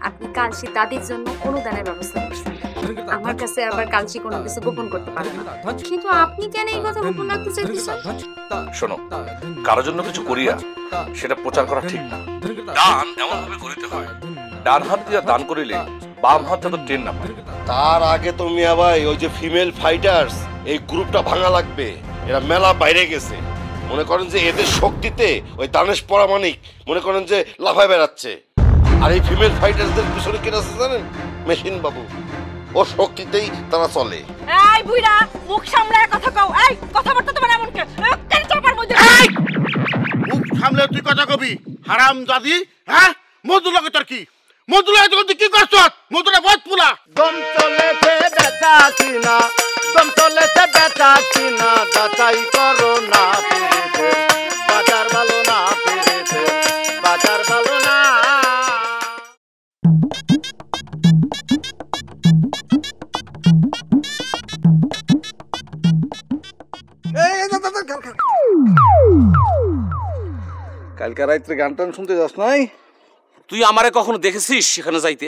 আপনি কালসি দাদির জন্য অনুদানের ব্যবস্থা করছেন। আমার কাছে আবার কালসি কোনো কিছু গোপন করতে পারে না, কিন্তু আপনি কেন এই কথা গোপন রাখতে চাইতেছেন? শোনো, কারোর জন্য কিছু করিয়া সেটা প্রচার করা ঠিক না। দান এমন ভাবে করিতে হয়, ডান হাত দিয়ে দান করিলে বাম হাত তো ট্রেন না পায়। তার আগে তো মিয়া ভাই ওই যে ফিমেল ফাইটার্স এই গ্রুপটা ভাঙা লাগবে। এরা মেলা বাইরে গেছে, মনে করেন যে এদের শক্তিতে ওই দানেশ পরামানিক মনে করেন যে লাফায় বেড়াচ্ছে। আর এই ফিমেল ফাইটার্সদের পিছনে কে আছে জানেন? মেশিন বাবু। ও শক্তিতেই তারা চলে। এই বুইড়া, মুখ সামলায় কথা কও। এই কথাবার্তা তোমার এমন কে? কেন চাপার মধ্যে? এই মুখ সামলে তুই কথা কবি হারামজাদি। হ্যাঁ, মধু লাগে তোর কি? মধু লাগে তুই কি করছ? মধুটা বহুত পুলা। দম চলেছে বেচা কিনা, দম চলেছে বেচা কিনা, যাচাই করো না পেরেছে, বাজার ভালো না পেরেছে, বাজার ভালো না। কালকে রাত্রে গান টান শুনতে যাস নাই? তুই আমারে কখনো দেখেছিস সেখানে যাইতে?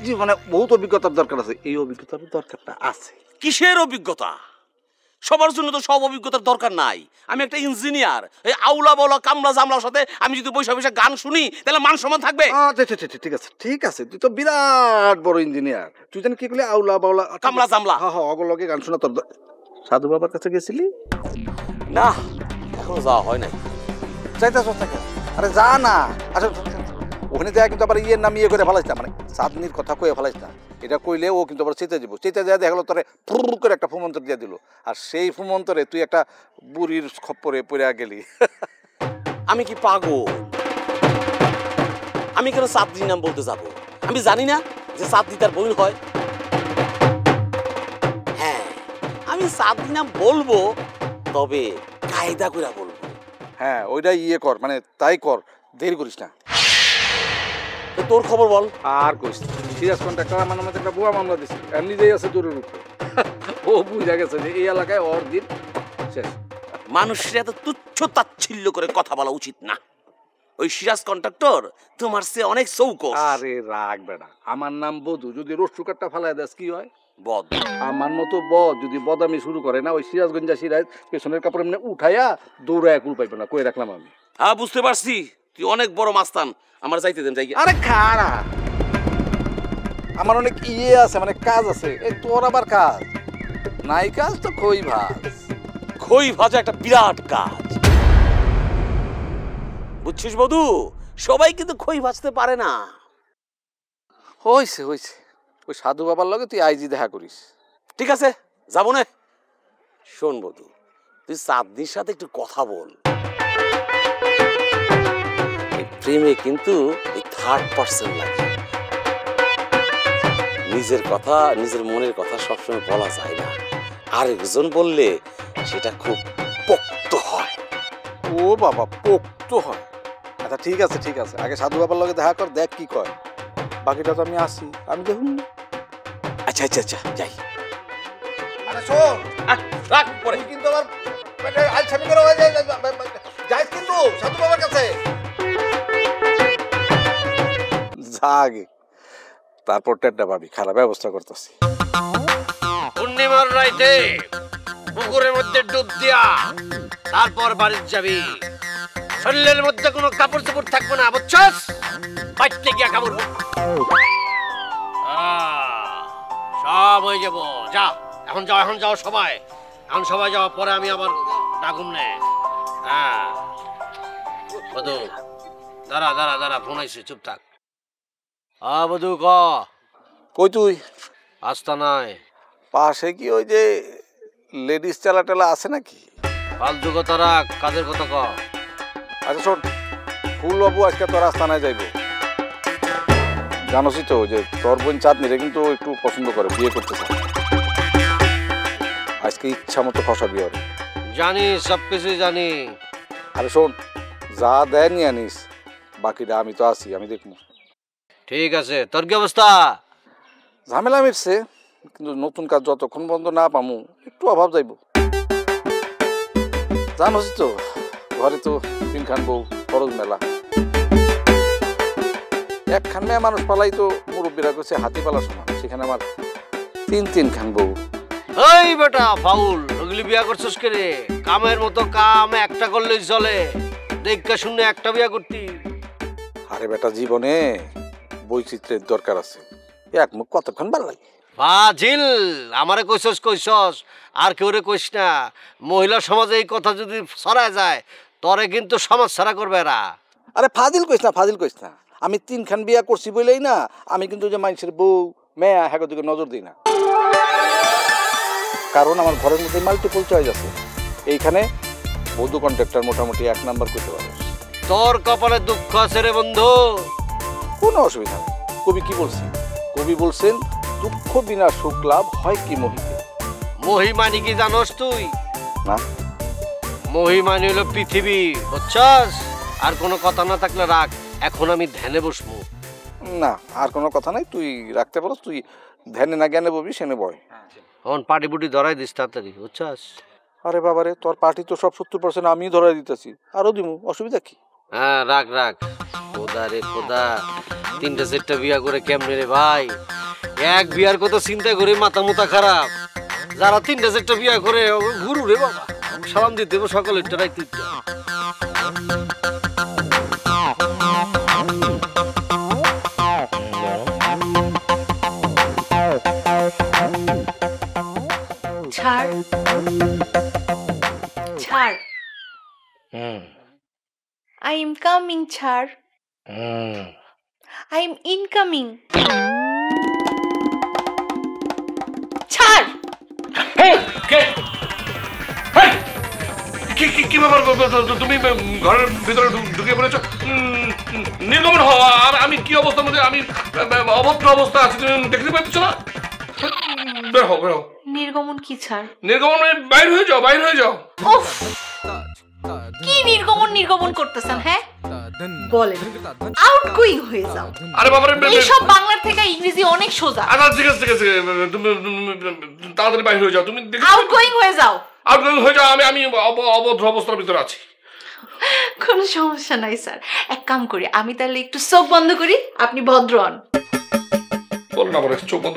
জীবনে বহুত অভিজ্ঞতার দরকার আছে, এই অভিজ্ঞতার দরকারটা আছে। কিসের অভিজ্ঞতা? সবার জন্য তো সব অভিজ্ঞতার দরকার নাই। আমি একটা ইঞ্জিনিয়ার, এই আউলা বাউলা কামলা জামলার সাথে আমি যদি বৈশা বৈশা গান শুনি তাহলে মান সম্মান থাকবে? ঠিক আছে ঠিক আছে, তুই তো বিরাট বড় ইঞ্জিনিয়ার, তুই জানি কি করলে আউলা বাউলা কামলা জামলা অগলকে গান শোনা তোর। সাধু বাবার কাছে গেছিলি? না, এখনো যাওয়া হয় নাই। যাইতেছ থাকে? আরে যা না। আচ্ছা ওখানে দেয়া কিন্তু আবার ইয়ের নাম ইয়ে করে ফেলাইস না, মানে চাঁদনির কথা কয়ে ফেলাইস না। এটা কইলে ও কিন্তু আবার চেতে যাবো, চেতে দেওয়া দেখা গেলো তোরে ফুর করে একটা ফুমন্তর দিয়ে দিল, আর সেই ফুমন্তরে তুই একটা বুড়ির খপ্পরে পড়ে গেলি। আমি কি পাগল? আমি কেন চাঁদনির নাম বলতে যাব? আমি জানি না যে চাঁদনি তার বোন হয়? হ্যাঁ, আমি চাঁদনি নাম বলবো, তবে কায়দা করে বলবো। হ্যাঁ, ওইটাই ইয়ে কর, মানে তাই কর, দেরি করিস না। তোর খবর বল। আর কইস সিরাজ কন্ট্রাক্টর আমার নামে একটা বুয়া মামলা দিছে, আর নিজেই আছে দূরের উপরে। ও বুঝা গেছে যে এই এলাকায় ওর দিন শেষ। মানুষের এত তুচ্ছ তাচ্ছিল্য করে কথা বলা উচিত না। ওই সিরাজ কন্ট্রাক্টর তোমার চেয়ে অনেক চৌকস। আরে রাগ বেটা, আমার নাম বধু, যদি রস্টু কাটটা ফালাই দেস কি হয়? বদ। আমার মতো বদ যদি বদামি শুরু করে না, ওই সিরাজগঞ্জা সিরাজ পেছনের কাপড় এমনি উঠাইয়া দৌড়ায় কুল পাইবে না, কই রাখলাম আমি। হ্যাঁ, বুঝতে পারছি, তুই অনেক বড় মাস্তান। আমার যাইতে দেন, যাই। আরে খারা, আমার অনেক ইয়ে আছে, মানে কাজ আছে। এই তোর আবার কাজ নাই? কাজ তো খই ভাজ। খই ভাজা একটা বিরাট কাজ, বুঝছিস বধু? সবাই কিন্তু খই ভাজতে পারে না। হইছে হইছে, ওই সাধু বাবার লগে তুই আইজি দেখা করিস। ঠিক আছে, যাবো না। শোন বধু, তুই চাঁদনির সাথে একটু কথা বল। প্রেমে কিন্তু এই থার্ড পার্সন লাগে। নিজের কথা, নিজের মনের কথা সবসময় বলা যায় না, আরেকজন বললে সেটা খুব পোক্ত হয়। ও বাবা, পোক্ত হয়? আচ্ছা ঠিক আছে ঠিক আছে, আগে সাধু বাবার লগে দেখা কর, দেখ কি কয়। বাকিটা তো আমি আসি, আমি দেখুন। আচ্ছা আচ্ছা আচ্ছা, যাই। আরে শোন, রাখ পরে। কিন্তু আমার আলসামি করা হয়ে যায়, যাইস কিন্তু সাধু বাবার কাছে। যা আগে, তারপর টেড্ডা ভাবি, খারাপ ব্যবস্থা করতেছি। পূর্ণিমার রাইতে পুকুরের মধ্যে ডুব দিয়া তারপর বাড়ি যাবি। শরীরের মধ্যে কোনো কাপড় চোপড় থাকবে না, বুঝছস? বাইতে গিয়া কাপড় সব হয়ে যাবো। যা, এখন যাও, এখন যাও সবাই, এখন সবাই যাও, পরে আমি আবার ডাকুম নে। হ্যাঁ বধু, দাঁড়া দাঁড়া দাঁড়া, ফোন আইছে, চুপ থাক। বধু ক। কই তুই? আস্তা নাই। পাশে কি ওই যে লেডিস চালা টেলা আছে নাকি? ফালতু কথা রাখ, কাজের কথা ক। আচ্ছা শোন, ফুল বাবু আজকে তোর আস্তানায় যাইব। জানোসই তো যে তোর বোন চাঁদনিরে কিন্তু একটু পছন্দ করে, বিয়ে করতে চায়। আজকে ইচ্ছা মতো খসাবি ওর। জানি, সব কিছুই জানি। আরে শোন, যা দেয় নিয়ে আনিস, বাকিটা আমি তো আছি, আমি দেখবো। ঠিক আছে, তোর কি অবস্থা? ঝামেলা মিটছে, কিন্তু নতুন কাজ যতক্ষণ বন্ধ না পামু একটু অভাব যাইব। জানোস তো ঘরে তো তিনখান বউ, খরচ মেলা। একখান মেয়ে মানুষ পালাই তো মুরব্বীরা করছে হাতি পালা সমান, সেখানে আমার তিন খান বউ। এই বেটা ফাউল, ওগুলি বিয়া করছিস কে রে? কামের মতো কাম একটা করলেই চলে, দেখা শুনে একটা বিয়া করতি। আরে বেটা, জীবনে বৈচিত্র্যের দরকার আছে, এক মুখ কতক্ষণ ভালো লাগে। ফাজিল, আমারে কইছস আর কেউ রে কইস না। মহিলা সমাজে এই কথা যদি ছড়ায় যায় তরে কিন্তু সমাজ ছাড়া করবে এরা। আরে ফাজিল কইস না, আমি তিনখান বিয়া করছি বলেই না আমি কিন্তু যে মানুষের বউ মেয়া হ্যাঁ দিকে নজর দিই না, কারণ আমার ঘরের মধ্যে মাল্টিপল চয়েস আছে। এইখানে বধূ কন্ট্রাক্টর মোটামুটি 1 নাম্বার করতে পারে। তোর কপালে দুঃখ আছে রে বন্ধু। কোনো অসুবিধা নেই। কবি কি বলছেন? কবি বলছেন দুঃখ বিনা সুখ লাভ হয় কি মোহিতে। মহিমানি কি জানোস তুই? না। মহিমানি হলো পৃথিবী, বুঝছস? আর কোনো কথা না থাকলে রাখ, এখন আমি ধ্যানে বসবো। না, আর কোনো কথা নাই, তুই রাখতে পারস, তুই ধ্যানে না জ্ঞানে ববি সেনে বয়। এখন পাটি পুটি ধরাই দিস তাড়াতাড়ি, বুঝছস? আরে বাবারে, তোর পার্টি তো সব 70% আমি ধরাই দিতেছি, আরো দিমু, অসুবিধা কি? হ্যাঁ রাখ। খোদা রে খোদা, 3-4টা বিয়া করে কেমনে রে ভাই? এক বিয়ার কথা চিন্তা করে মাথা মুথা খারাপ। যারা 3-4টা বিয়া করে গুরু রে বাবা, সালাম দিতে হবে সকালে রাইতে। ছাড়, I am coming, ছাড়। I am incoming, ছাড়। কি ব্যাপার, তুমি ঘরের ভিতরে ঢুকে পড়েছো? নির্গমন হও। আমি কি অবস্থার মধ্যে, আমি অভদ্র অবস্থা আছি, তুমি দেখতে পাচ্ছ না? বের হও। নির্গমন কি? ছাড়। নির্গমন বাইরে হয়ে যাও। উফ, কি নির্গমন করতেছেন? হ্যাঁ বলেন, আউটগোয়িং হয়ে যাও। আরে বাবা রে, এইসব বাংলার থেকে ইংরেজি অনেক সোজা। আচ্ছা ঠিক আছে, তুমি তাড়াতাড়ি বাইরে হয়ে যাও। তুমি আউটগোয়িং হয়ে যাও। আমি অভদ্র অবস্থার ভিতরে আছি। কোনো সমস্যা নাই স্যার, এক কাম করি, আমি তাহলে একটু চোখ বন্ধ করি, আপনি ভদ্র হন। বল না, বলে চোখ বন্ধ।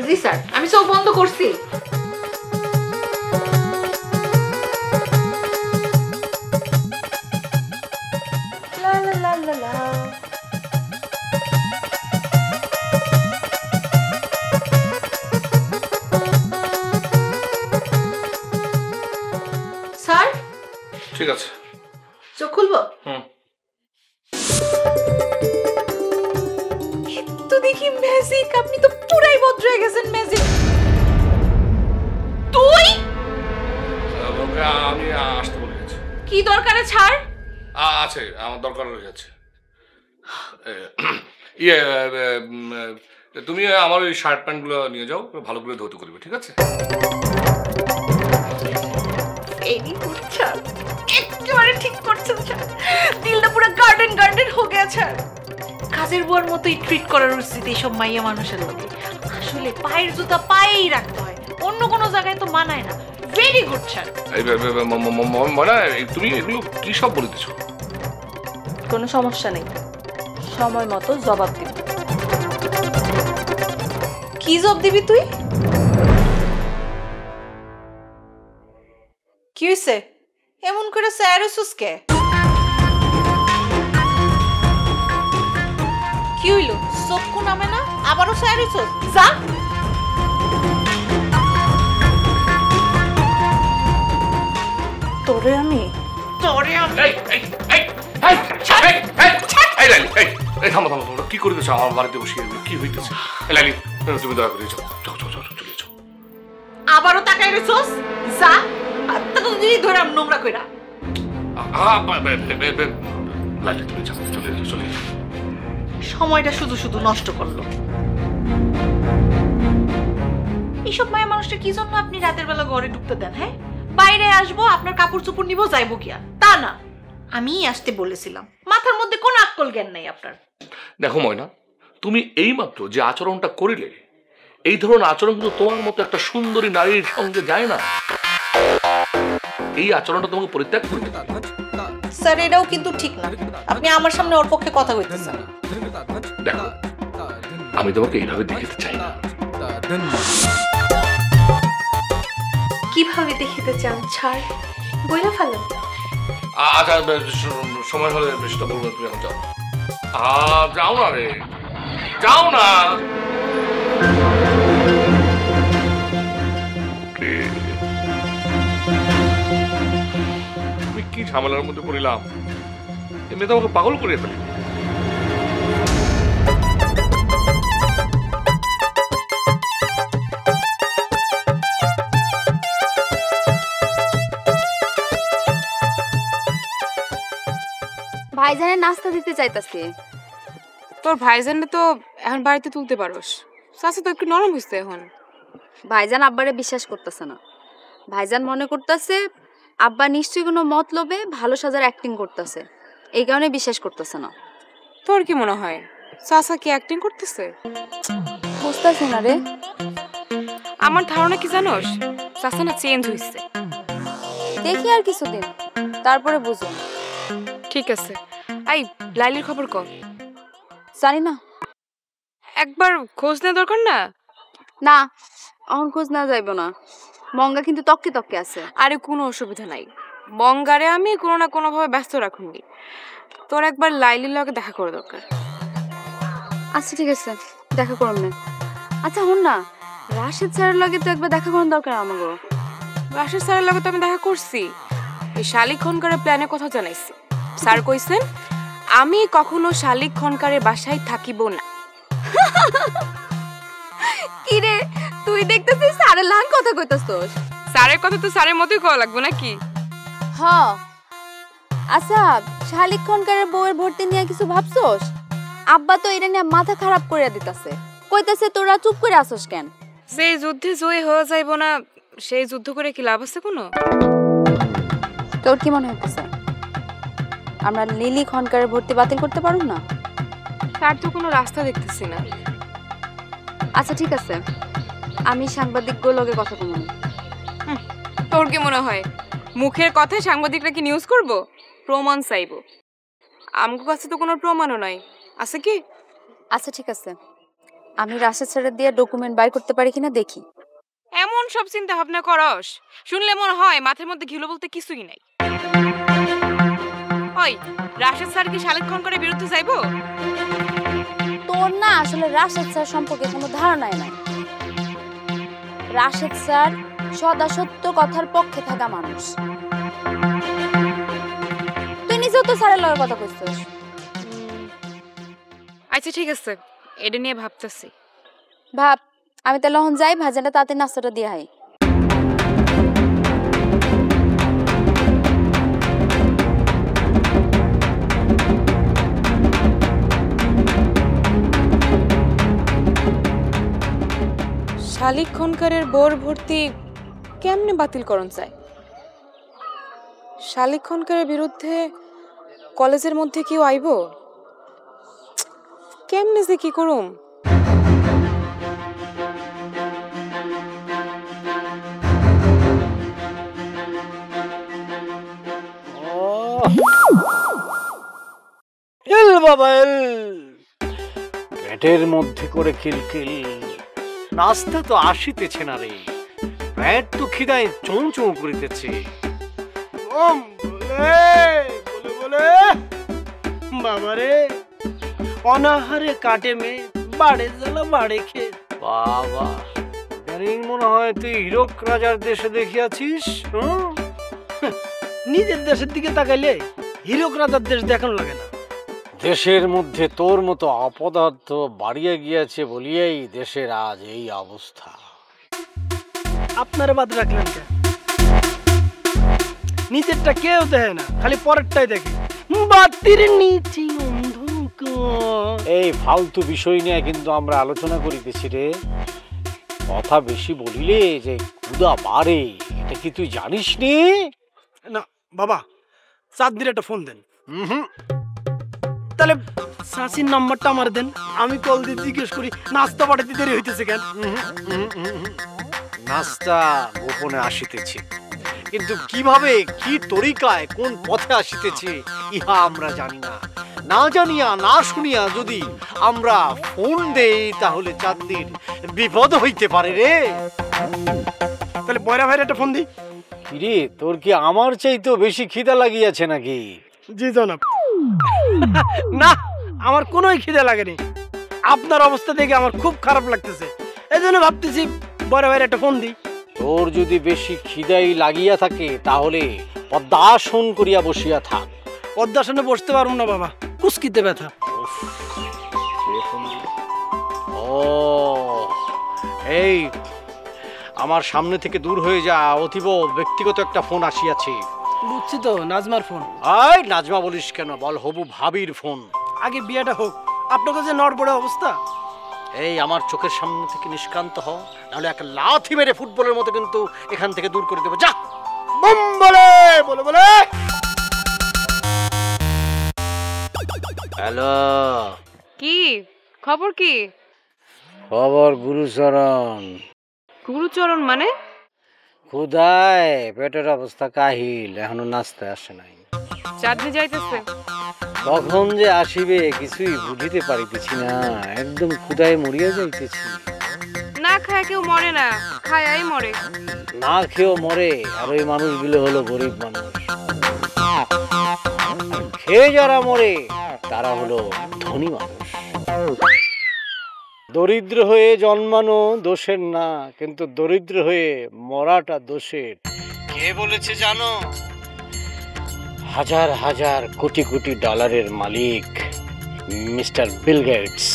জি স্যার, আমি চোখ বন্ধ করছি। লা লা লা লা লা। স্যার ঠিক আছে, চোখ খুলবো? তো দেখি ম্যাজিক, আপনি তো পুরাই ভদ্র হয়ে গেছেন। ম্যাজিক তুই? আমি আসতে বলে গেছি। কি দরকারে? ছাড়। আছে, আমার দরকার হয়ে গেছে। তুমি আমার ওই শার্ট প্যান্ট গুলো নিয়ে যাও, ভালো করে ধৌত করবে, ঠিক আছে? একেবারে ঠিক করছেন স্যার, দিলটা পুরো গার্ডেন হয়ে গেছে। কাজের বুয়ার মতোই ট্রিট করার উচিত এইসব মাইয়া মানুষের লোকে। আসলে পায়ের জুতা পায়েই রাখতে হয়, অন্য কোনো জায়গায় তো মানায় না। Very good sir. মানে তুমি এগুলো কি সব বলতেছো? কোনো সমস্যা নেই, সময় মতো জবাব দিব। কি জবাব দিবি তুই? কি হইছে এমন করে স্যারুসুসকে? কি হইলো, চক্ষু নামে না? আবারও স্যারুসুস? যা। তোরে আমি থামো, কি করে দিচ্ছ আমার বাড়িতে বসে? কি হইতেছে? লাইলি, তুমি দয়া করে চলে যাও। আবারও তাকাই রেছস? যা, আত্মা তো দিদি ধরাম নোংরা কইরা। লাইলি, তুমি যাও, চলে যাও। সময়টা শুধু নষ্ট করলো। এইসব মায়া মানুষটা কি জন্য আপনি রাতের বেলা ঘরে ঢুকতে দেন? হ্যাঁ, বাইরে আসবো, আপনার কাপড় চোপড় নিবো, যাইবো গিয়া, তা না। আমি আসতে বলেছিলাম, মাথার মধ্যে কোন আক্কল জ্ঞান নাই আপনার। দেখো ময়না, তুমি এইমাত্র যে আচরণটা করিলে, এই ধরনের আচরণ কিন্তু তোমার মতো একটা সুন্দরী নারীর সঙ্গে যায় না। এই আচরণটা তোমাকে পরিত্যাগ করবে। স্যার এটাও কিন্তু ঠিক না, আপনি আমার সামনে ওর পক্ষে কথা কইতেছেন। দেখো, আমি তোমাকে এইভাবে দেখাতে চাই না। কিভাবে দেখিতে চান ছাড়, বইলা ফেলেন। আচ্ছা, সময় হলে সেটা বলবো, তুমি এখন যাও। যাও না রে, যাও না। আমি কি ঝামেলার মধ্যে পড়িলাম, এমনি তো আমাকে পাগল করিয়ে ফেলি। ভাইজানের নাস্তা দিতে চাইতাছে। তোর ভাইজানটা তো এখন বাড়িতে তুলতে পারোস, চাচা তো একটু নরম হইছে এখন। ভাইজান আব্বারে বিশ্বাস করতেছে না। ভাইজান মনে করতেছে আব্বা নিশ্চয়ই কোনো মতলবে ভালো সাজার অ্যাক্টিং করতেছে, এই কারণে বিশ্বাস করতেছে না। তোর কি মনে হয় চাচা কি অ্যাক্টিং করতেছে? বুঝতেছি না রে। আমার ধারণা কি জানোস, চাচা না চেঞ্জ হইছে। দেখি আর কিছুদিন, তারপরে বুঝো। ঠিক আছে, এই লাইলির খবর কর। জানি না, একবার খোঁজ নেওয়া দরকার না? না এখন খোঁজ না যাইব না, মঙ্গা কিন্তু তককে তককে আছে। আরে কোনো অসুবিধা নাই, মঙ্গারে আমি কোনো না কোনো ভাবে ব্যস্ত রাখুননি। তোর একবার লাইলির লগে দেখা করা দরকার। আচ্ছা ঠিক আছে, দেখা করুন না। আচ্ছা হন না, রাশেদ স্যারের লগে তো একবার দেখা করার দরকার আমাকে। রাশেদ স্যারের লগে তো আমি দেখা করছি, ওই শালিক খনকারের প্ল্যানের কথা জানাইছি। স্যার কইছেন আমি কখনো শালিক খনকারের বাসায় থাকিব না। কি রে তুই দেখতেছিস স্যারের লান কথা কইতাছস? স্যারের কথা তো স্যারের মতোই কওয়া লাগবে নাকি? হ। আচ্ছা শালিক খনকারের বউয়ের ভর্তি নিয়ে কিছু ভাবছস? আব্বা তো এটা নিয়ে মাথা খারাপ করে দিতাছে, কইতাছে তোরা চুপ করে আসস কেন? সেই যুদ্ধে জয়ী হয়ে যাইব না, সেই যুদ্ধ করে কি লাভ আছে কোনো? তোর কি মনে হইতেছে আমরা লিলি খনকারের ভর্তি বাতিল করতে পারব না? তার তো কোনো রাস্তা দেখতেছি না। আচ্ছা ঠিক আছে, আমি সাংবাদিকগুলোর লগে কথা বলবো। তোর কি মনে হয় মুখের কথায় সাংবাদিকরা কি নিউজ করব? প্রমাণ চাইব। আমার কাছে তো কোনো প্রমাণও নাই, আছে কি? আচ্ছা ঠিক আছে, আমি রাশেদ স্যারের দিয়ে ডকুমেন্ট বাই করতে পারি কিনা দেখি। এমন সব চিন্তা ভাবনা করস, শুনলে মনে হয় মাথার মধ্যে ঘিলো বলতে কিছুই নাই। ওই রাশেদ স্যার কি শালিক খনকারের বিরুদ্ধে যাইবো? তোর না আসলে রাশেদ স্যার সম্পর্কে কোনো ধারণাই নাই। রাশেদ স্যার সদা সত্য কথার পক্ষে থাকা মানুষ। তুই নিজেও তো স্যারের লগে কথা কইছস। আচ্ছা ঠিক আছে, এটা নিয়ে ভাবতেছি। ভাব, আমি তাহলে এখন যাই, ভাজানটা তাতে নাস্তাটা দিয়ে হাই। শালিক খনকারের বোর ভর্তি কেমনে বাতিল করন চায়? শালিক খনকারের বিরুদ্ধে কলেজের মধ্যে কেউ আইব? কেমনে যে কি করুম? এল বাবা এল, পেটের মধ্যে করে খিলখিল, নাস্তা তো আসিতেছে না রে, পেট তো খিদায় চোঁ চোঁ করিতেছে। বাবারে অনাহারে কাটে মে, বাড়ে জ্বালা বাড়ে খেয়ে। বাবা জানিস মনে হয় তুই হীরক রাজার দেশে দেখিয়াছিস। নিজের দেশের দিকে তাকাইলে হীরক রাজার দেশ দেখানো লাগে না। দেশের মধ্যে তোর মতো অপদার্থ বাড়িয়ে গিয়েছে বলিয়েই দেশের আজ এই অবস্থা। আপনারা বাদ রাখলেন কেন? নিজেরটা কেউ দেখে না, খালি পরেরটাই দেখে। বাতির নিচে অন্ধকার। এই ফালতু বিষয় নিয়ে কিন্তু আমরা আলোচনা করিতেছি রে। কথা বেশি বলিলে যে ক্ষুধা বাড়ে, এটা কি তুই জানিস নি? না বাবা, চাঁদনির একটা ফোন দেন। তাহলে চাচির নাম্বারটা আমার দেন, আমি কল দিয়ে জিজ্ঞেস করি নাস্তা পাঠাতে দেরি হইতেছে কেন। নাস্তা গোপনে আসিতেছে, কিন্তু কিভাবে কি তরিকায় কোন পথে আসিতেছে ইহা আমরা জানি না। না জানিয়া না শুনিয়া যদি আমরা ফোন দেই তাহলে চাঁদনির বিপদ হইতে পারে রে। তাহলে বয়রা ভাইয়ের একটা ফোন দিই। কিরে তোর কি আমার চাইতেও বেশি খিদা লাগিয়াছে নাকি? জি জনাব। না, আমার কোনোই খিদে লাগেনি। আপনার অবস্থা দেখে আমার খুব খারাপ লাগতেছে, এই জন্য ভাবতেছি বড় ভাইয়ের একটা ফোন দিই। তোর যদি বেশি খিদাই লাগিয়া থাকে তাহলে পদ্মাসন করিয়া বসিয়া থাক। পদ্মাসনে বসতে পারবো না বাবা, কুস্কিতে ব্যথা। ও এই আমার সামনে থেকে দূর হয়ে যা, অতীব ব্যক্তিগত একটা ফোন আসিয়াছে। বুঝছি তো, নাজমার ফোন। আয় নাজমা বলিস কেন, বল হবু ভাবির ফোন। আগে বিয়েটা হোক, আপনার কাছে নড়বড়ে অবস্থা। এই আমার চোখের সামনে থেকে নিষ্ক্রান্ত হ, নাহলে একটা লাথি মেরে ফুটবলের মতো কিন্তু এখান থেকে দূর করে দেবো। যা বম বলে বলে বলে। হ্যালো, কি খবর? কি খবর? গুরুচরণ। গুরুচরণ মানে? ক্ষুধায় পেটের অবস্থা কাহিল, এখনো নাস্তা আসে নাই। চাঁদনি যাইতেছে, কখন যে আসিবে কিছুই বুঝিতে পারিতেছি না, একদম ক্ষুধায় মরিয়া যাইতেছি। না খায় কেউ মরে না, খায়াই মরে। না খেয়েও মরে, আর ওই মানুষগুলো হলো গরিব মানুষ। খেয়ে যারা মরে তারা হলো ধনী মানুষ। দরিদ্র হয়ে জন্মানো দোষের না, কিন্তু দরিদ্র হয়ে মরাটা দোষের। কে বলেছে জানো? হাজার হাজার কোটি কোটি ডলারের মালিক মিস্টার বিল গেটস।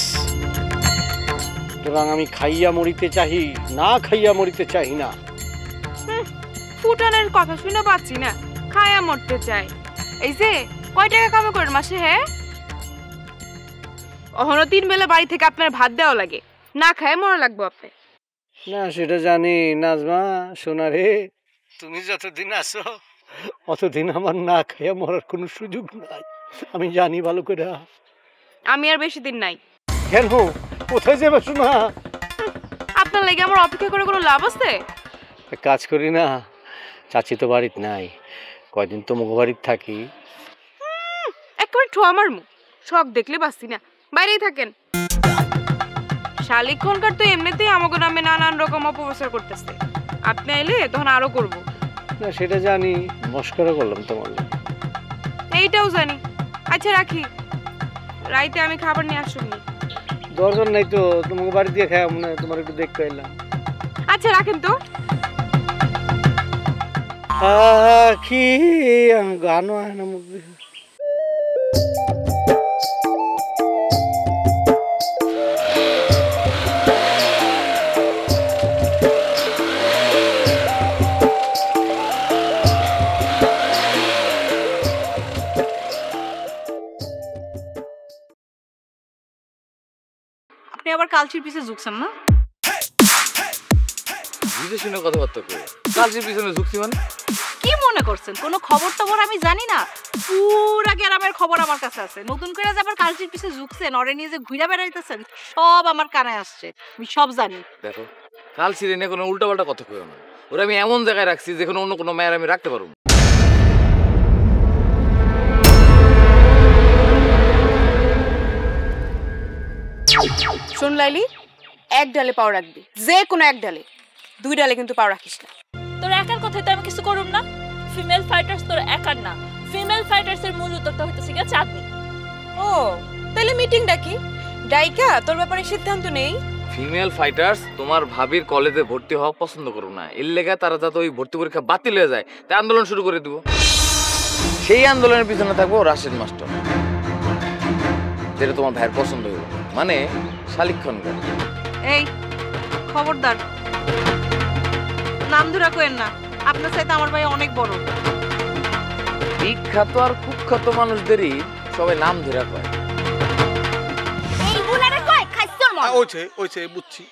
সুতরাং আমি খাইয়া মরিতে চাহি, না খাইয়া মরিতে চাহি না। ফুটানের কথা শুনে পাচ্ছি না, খায়া মরতে চাই। এই যে কয় টাকা কামাই করেন মাসে? হ্যাঁ, অহনো 3 বেলা বাড়ি থেকে আপনার ভাত দেওয়া লাগে, না খায় মরা লাগবো আপনি। না সেটা জানি নাজমা সোনা রে, তুমি যতদিন আছো অতদিন আমার না খাইয়া মরার কোনো সুযোগ নাই, আমি জানি ভালো করে। আমি আর বেশি দিন নাই। কেন, কোথায় যাবে সোনা? আপনার লেগে আমার অপেক্ষা করে কোনো লাভ আছে? কাজ করি না, চাচি তো বাড়িতে নাই, কয়দিন তো মুখ বাড়িতে থাকি। একেবারে ঠোয়া মারমু, শখ দেখলে বাঁচি না, বাইরেই থাকেন। শালিক খনকার তো এমনিতেই আমাকে নামে নানান রকম অপপ্রচার করতেছে, আপনি আইলে তখন আরো করব। না সেটা জানি, মস্করা করলাম তোমার। এইটাও জানি। আচ্ছা রাখি, রাইতে আমি খাবার নিয়ে আসুন। দরকার নাই তো, তোমাকে বাড়ি দিয়ে খাই, মনে হয় তোমার একটু দেখতে এলাম। আচ্ছা রাখেন তো। কি গানও হয় না মুখ দিয়ে। আপনি আবার কালচির পিছে ঝুঁকছেন না? বুঝে শুনে কথাবার্তা কই, কালচির পিছনে ঝুঁকছি মানে? কি মনে করছেন কোনো খবর টবর আমি জানি না? পুরা গ্রামের খবর আমার কাছে আছে। নতুন করে যে আবার কালচির পিছে ঝুঁকছেন, ওরে নিয়ে যে ঘুরে বেড়াইতেছেন, সব আমার কানে আসছে, আমি সব জানি। দেখো, কালচির এনে কোনো উল্টাপাল্টা কথা কইও না। ওরা আমি এমন জায়গায় রাখছি যেখানে অন্য কোনো মায়ের আমি রাখতে পারবো। শোন লাইলি, 1 ডালে পাও রাখবি, যে কোনো 1 ডালে, 2 ডালে কিন্তু পাও রাখিস না। তোর একার কথাই তো আমি কিছু করুম না। ফিমেল ফাইটার্স তোর একার না, ফিমেল ফাইটার্স এর মূল উদ্যোক্তা হইতেছে গিয়া চাঁদনি। ও তাহলে মিটিং ডাকি, ডাইকা তোর ব্যাপারে সিদ্ধান্ত নেই। ফিমেল ফাইটার্স তোমার ভাবির কলেজে ভর্তি হওয়া পছন্দ করো না, এর লেগে তারা যাতে ওই ভর্তি পরীক্ষা বাতিল হয়ে যায় তাই আন্দোলন শুরু করে দিব। সেই আন্দোলনের পিছনে থাকবো রাশেদ মাস্টার, যেটা তোমার ভাইয়ের পছন্দ হইব, মানে শালিক খনকার। এই খবরদার, নাম ধরা কইেন না, আপনার চাইতে আমার ভাই অনেক বড়। বিখ্যাত আর কুখ্যাত মানুষদেরই সবাই নাম ধরে কয়। এই গুনারে কয় খাইছর মন। ওইছে বুঝছি,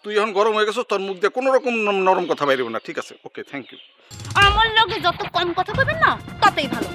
তুই এখন গরম হয়ে গেছিস, তোর মুখ দিয়ে কোনো রকম নরম কথা বাইরে না। ঠিক আছে, ওকে, থ্যাংক ইউ। আমার লগে যত কম কথা কইবেন না ততই ভালো।